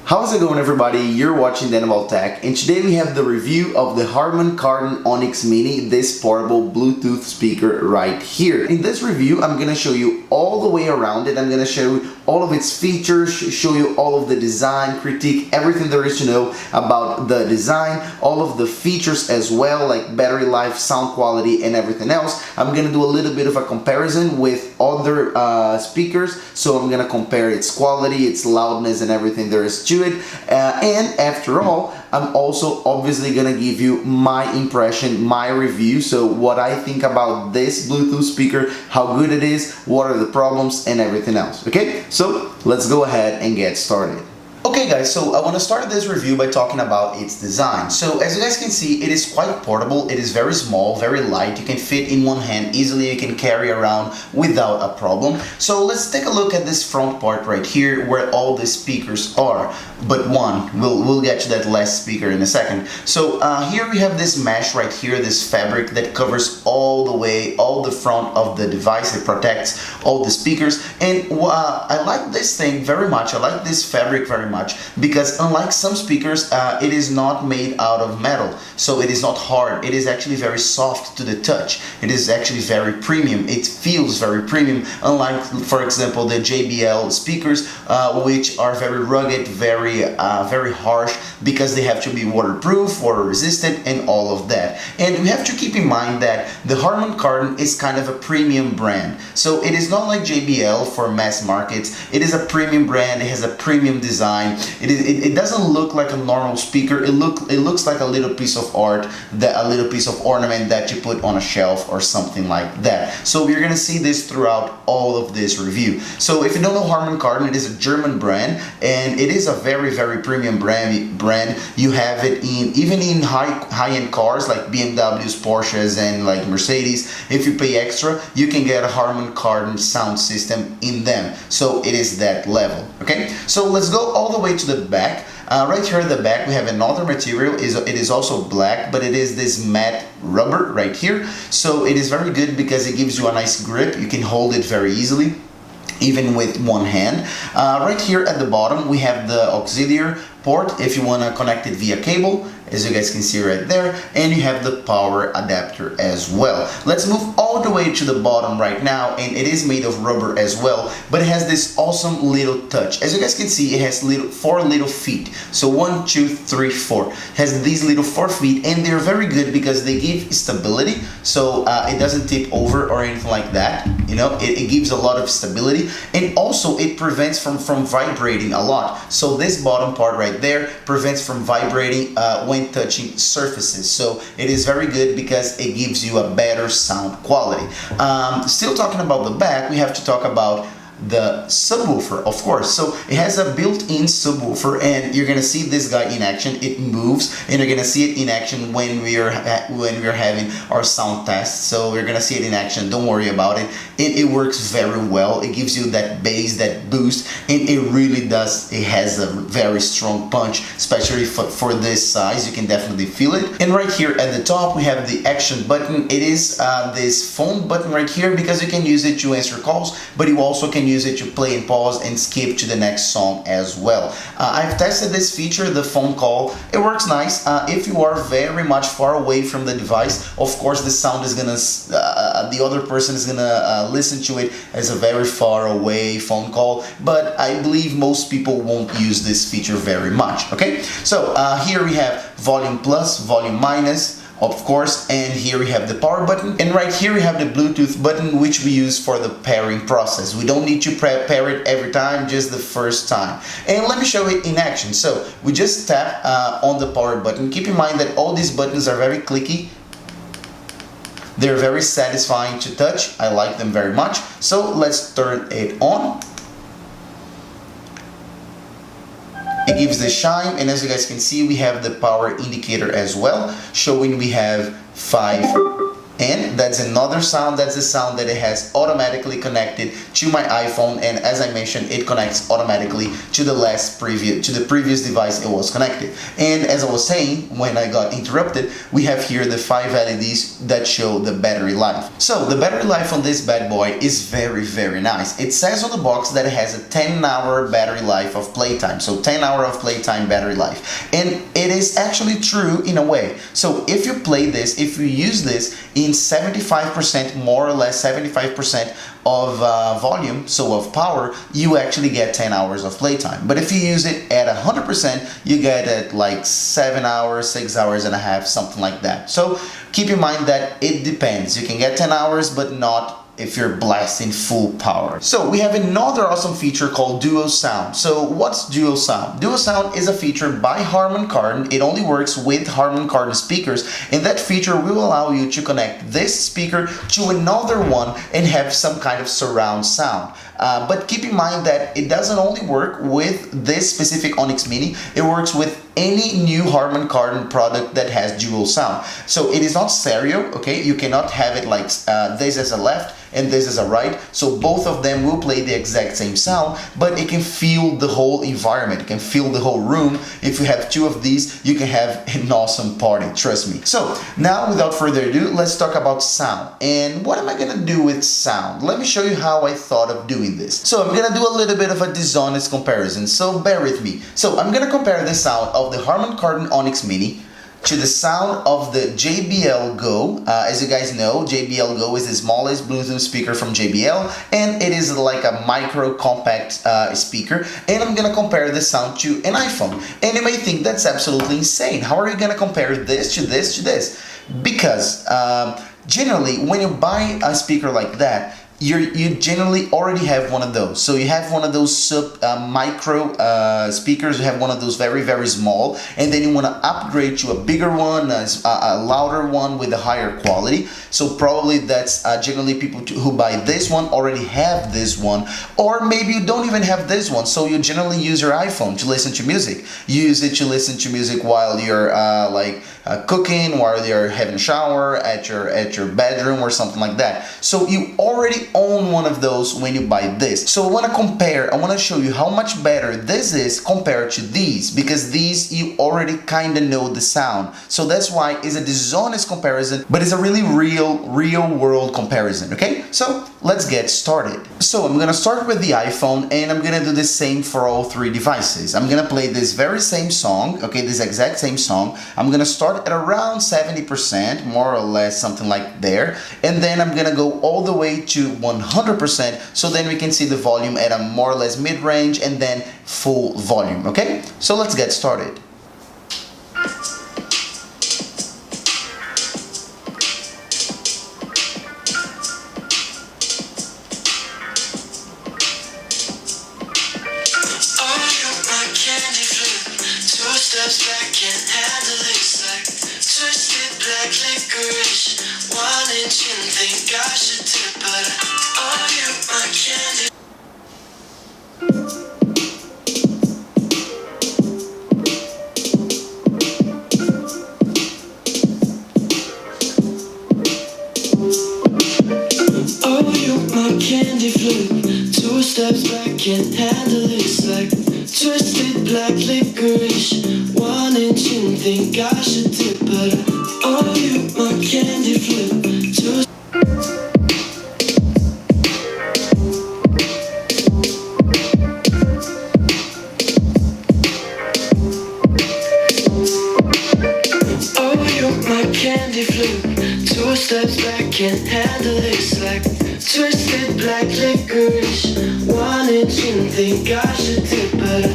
How's it going, everybody? You're watching Den About Tech, and today we have the review of the Harman Kardon Onyx Mini, this portable Bluetooth speaker right here. In this review, I'm gonna show you all the way around it. I'm gonna show you all of its features, show you all of the design, critique everything there is to know about the design, all of the features as well, like battery life, sound quality, and everything else. I'm gonna do a little bit of a comparison with other speakers, so I'm gonna compare its quality, its loudness, and everything there is to it. And after all, I'm also obviously gonna give you my impression, my review, so what I think about this Bluetooth speaker, how good it is, what are the problems, and everything else. Okay, so let's go ahead and get started. Okay guys, so I want to start this review by talking about its design. So as you guys can see, it is quite portable, it is very small, very light, you can fit in one hand easily, you can carry around without a problem. So let's take a look at this front part right here where all the speakers are, but one, we'll get to that last speaker in a second. So here we have this mesh right here, this fabric that covers all the way, all the front of the device, it protects all the speakers, and I like this thing very much, I like this fabric very much, because unlike some speakers, it is not made out of metal, so it is not hard, it is actually very soft to the touch, it is actually very premium, it feels very premium, unlike for example the JBL speakers, which are very rugged, very harsh, because they have to be waterproof, water resistant, and all of that. And we have to keep in mind that the Harman Kardon is kind of a premium brand, so it is not like JBL for mass markets, it is a premium brand, it has a premium design. It doesn't look like a normal speaker. It looks like a little piece of art, a little piece of ornament that you put on a shelf or something like that. So you're gonna see this throughout all of this review. So if you don't know Harman Kardon, it is a German brand, and it is a very premium brand. You have it even in high-end cars like BMWs, Porsches, and like Mercedes. If you pay extra, you can get a Harman Kardon sound system in them. So it is that level. Okay. So let's go all the way to the back. Right here at the back we have another material. It is also black, but it is this matte rubber right here, so it is very good because it gives you a nice grip. You can hold it very easily, even with one hand. Right here at the bottom we have the auxiliary port if you want to connect it via cable, as you guys can see right there, and you have the power adapter as well. Let's move all the way to the bottom right now, and it is made of rubber as well, but it has this awesome little touch. As you guys can see, it has four little feet, so 1, 2, 3, 4. It has these little 4 feet, and they're very good because they give stability, so it doesn't tip over or anything like that. You know, it gives a lot of stability, and also it prevents from vibrating a lot. So this bottom part right there prevents from vibrating when touching surfaces, so it is very good because it gives you a better sound quality. Still talking about the back, we have to talk about the subwoofer, of course. So it has a built-in subwoofer, and you're gonna see this guy in action. It moves, and you're gonna see it in action when we are having our sound test. So we're gonna see it in action. Don't worry about it. It works very well. It gives you that bass, that boost, and it really does. It has a very strong punch, especially for this size. You can definitely feel it. And right here at the top we have the action button. It is this phone button right here because you can use it to answer calls, but you also can use it to play and pause and skip to the next song as well. I've tested this feature, the phone call. It works nice. If you are very much far away from the device, of course the sound is gonna, the other person is gonna listen to it as a very far away phone call, but I believe most people won't use this feature very much. Okay, so here we have volume plus, volume minus, of course, and here we have the power button, and right here we have the Bluetooth button, which we use for the pairing process. We don't need to pair it every time, just the first time. And let me show it in action. So we just tap on the power button. Keep in mind that all these buttons are very clicky. They're very satisfying to touch. I like them very much. So let's turn it on. It gives the chime, and as you guys can see, we have the power indicator as well, showing we have 5 And that's another sound. That's the sound that it has automatically connected to my iPhone, and as I mentioned, it connects automatically to the previous device it was connected. And as I was saying, when I got interrupted, we have here the 5 LEDs that show the battery life. So the battery life on this bad boy is very nice. It says on the box that it has a 10-hour battery life of playtime, so 10 hour of playtime battery life, and it is actually true in a way. So if you play this, if you use this in 75%, more or less 75% of volume, so of power, you actually get 10 hours of playtime. But if you use it at 100%, you get it like 7 hours, 6 hours and a half, something like that. So keep in mind that it depends. You can get 10 hours, but not if you're blasting full power. So we have another awesome feature called Duo Sound. So what's Duo Sound? Duo Sound is a feature by Harman Kardon. It only works with Harman Kardon speakers, and that feature will allow you to connect this speaker to another one and have some kind of surround sound. But keep in mind that it doesn't only work with this specific Onyx Mini, it works with any new Harman Kardon product that has dual sound. So it is not stereo, okay? You cannot have it like this as a left and this is a right, so both of them will play the exact same sound, but it can feel the whole environment, it can feel the whole room. If you have two of these, you can have an awesome party, trust me. So now, without further ado, let's talk about sound. And what am I gonna do with sound? Let me show you how I thought of doing this. So I'm gonna do a little bit of a dishonest comparison, so bear with me. So I'm gonna compare the sound of the Harman Kardon Onyx Mini to the sound of the JBL Go. As you guys know, JBL Go is the smallest Bluetooth speaker from JBL, and it is like a micro compact speaker. And I'm gonna compare the sound to an iPhone. And you may think that's absolutely insane. How are you gonna compare this to this to this? Because generally, when you buy a speaker like that, you generally already have one of those. So you have one of those micro speakers, you have one of those very small, and then you want to upgrade to a bigger one, a louder one with a higher quality. So probably that's generally people who buy this one already have this one, or maybe you don't even have this one, so you generally use your iPhone to listen to music. You use it to listen to music while you're cooking, while you're having a shower, at your bedroom or something like that. So you already own one of those when you buy this. So I want to compare, I want to show you how much better this is compared to these, because these you already kind of know the sound. So that's why it's a dishonest comparison, but it's a really real world comparison, okay? So let's get started. So I'm gonna start with the iPhone, and I'm gonna do the same for all three devices. I'm gonna play this very same song, okay, this exact same song. I'm gonna start at around 70%, more or less, something like there, and then I'm gonna go all the way to 100%, so then we can see the volume at a more or less mid-range and then full volume, okay? So let's get started. Steps back, can't handle it, it's like twisted black licorice. 1 inch in, think I should tip, but oh, you my candy. Oh, you my candy flute. 2 steps back, can't handle it, it's like twisted black licorice. 1 inch in, think I should tip, but oh, you my candy flute. Oh, you my candy flute. 2 steps back, can't handle it, it's like twisted black licorice. 1 inch in, think I should tip, but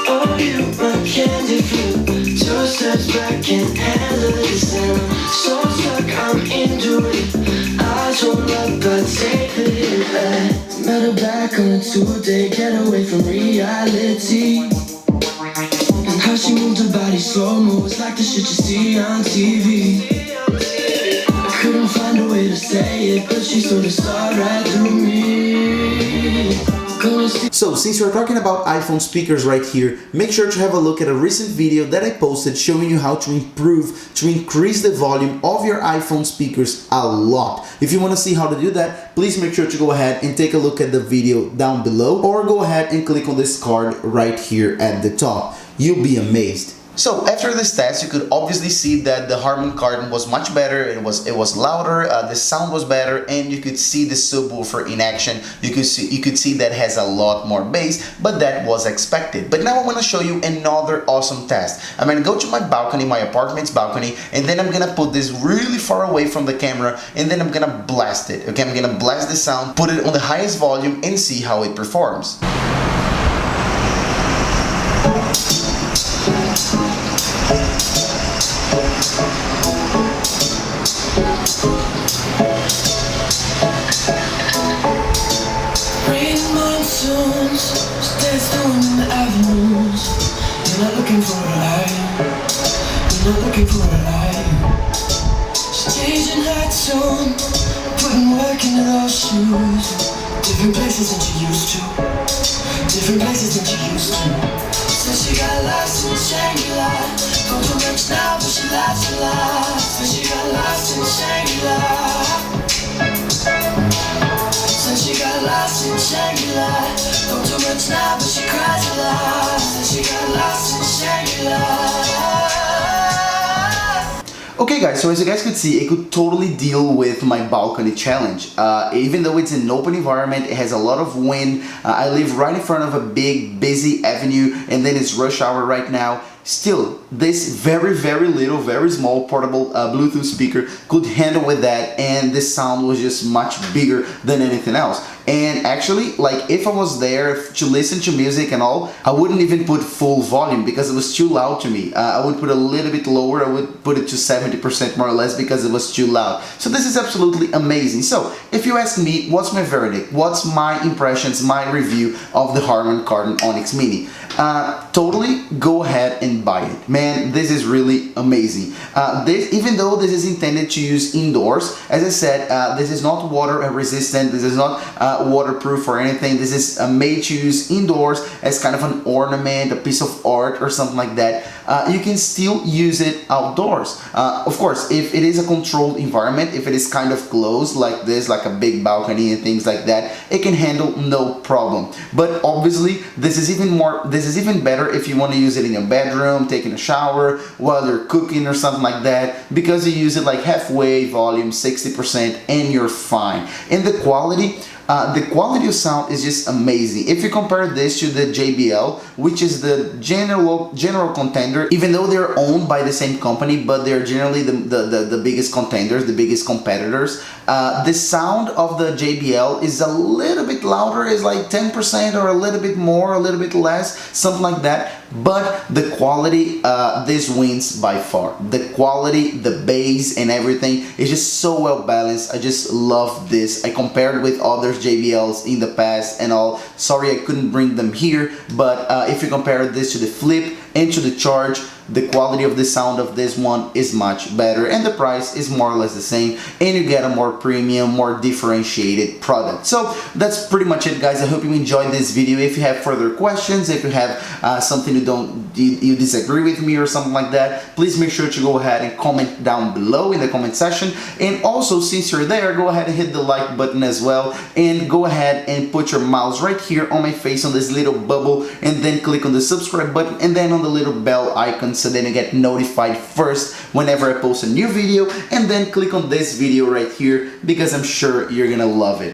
oh, you my candy flute. 2 steps back, can't handle this, and I'm so stuck, I'm into it. I don't love, but take the hit. Met her back on a 2-day getaway from reality, and how she moved her body slow-mo, it's like the shit you see on TV. I couldn't find a way to say it, but she sort of saw right through me. Gonna see. So since we're talking about iPhone speakers right here, make sure to have a look at a recent video that I posted showing you how to increase the volume of your iPhone speakers a lot. If you want to see how to do that, please make sure to go ahead and take a look at the video down below, or go ahead and click on this card right here at the top. You'll be amazed. So after this test, you could obviously see that the Harman Kardon was much better. It was louder, the sound was better, and you could see the subwoofer in action. You could see that has a lot more bass, but that was expected. But now I want to show you another awesome test. I'm gonna go to my balcony, my apartment's balcony, and then I'm gonna put this really far away from the camera, and then I'm gonna blast it. Okay, I'm gonna blast the sound, put it on the highest volume, and see how it performs. Rain monsoons, stairs down in the avenues. You're not looking for a light. You're not looking for a light. Staging hats on, putting work into those shoes. Different places than she used to. Different places than she used to. Says she got lost in Shangri-La. Don't do much now, but she laughs a lot. Says she got lost in Shangri-La. Says she got lost in Shangri-La. Don't do much now, but she cries a lot. Says she got lost in Shangri-La. Okay guys, so as you guys could see, it could totally deal with my balcony challenge. Even though it's an open environment, it has a lot of wind. I live right in front of a big, busy avenue, and then it's rush hour right now. Still, this very little, very small portable Bluetooth speaker could handle with that, and the sound was just much bigger than anything else. And actually, like, if I was there to listen to music and all, I wouldn't even put full volume because it was too loud to me. I would put a little bit lower. I would put it to 70% more or less because it was too loud. So this is absolutely amazing. So if you ask me, what's my verdict? What's my impressions, my review of the Harman Kardon Onyx Mini? Totally go ahead and buy it. Man, this is really amazing. Even though this is intended to use indoors, as I said, this is not water resistant. This is not waterproof or anything. This is made to use indoors as kind of an ornament, a piece of art or something like that. You can still use it outdoors. Of course, if it is a controlled environment, if it is kind of closed like this, like a big balcony and things like that, it can handle no problem. But obviously, this is even better if you want to use it in your bedroom, taking a shower, while you're cooking or something like that, because you use it like halfway volume, 60%, and you're fine. And the quality of sound is just amazing. If you compare this to the JBL, which is the general contender, even though they're owned by the same company, but they're generally the biggest contenders, the biggest competitors, the sound of the JBL is a little bit louder, is like 10% or a little bit more, a little bit less, something like that. But the quality, this wins by far. The quality, the bass and everything is just so well balanced. I just love this. I compared with other JBLs in the past and all. Sorry I couldn't bring them here, but if you compare this to the Flip and to the Charge, the quality of the sound of this one is much better, and the price is more or less the same, and you get a more premium, more differentiated product. So that's pretty much it, guys. I hope you enjoyed this video. If you have further questions, if you have something you disagree with me or something like that, please make sure to go ahead and comment down below in the comment section. And also, since you're there, go ahead and hit the like button as well, and go ahead and put your mouse right here on my face on this little bubble, and then click on the subscribe button, and then on the little bell icon, so then you get notified first whenever I post a new video. And then click on this video right here, because I'm sure you're gonna love it.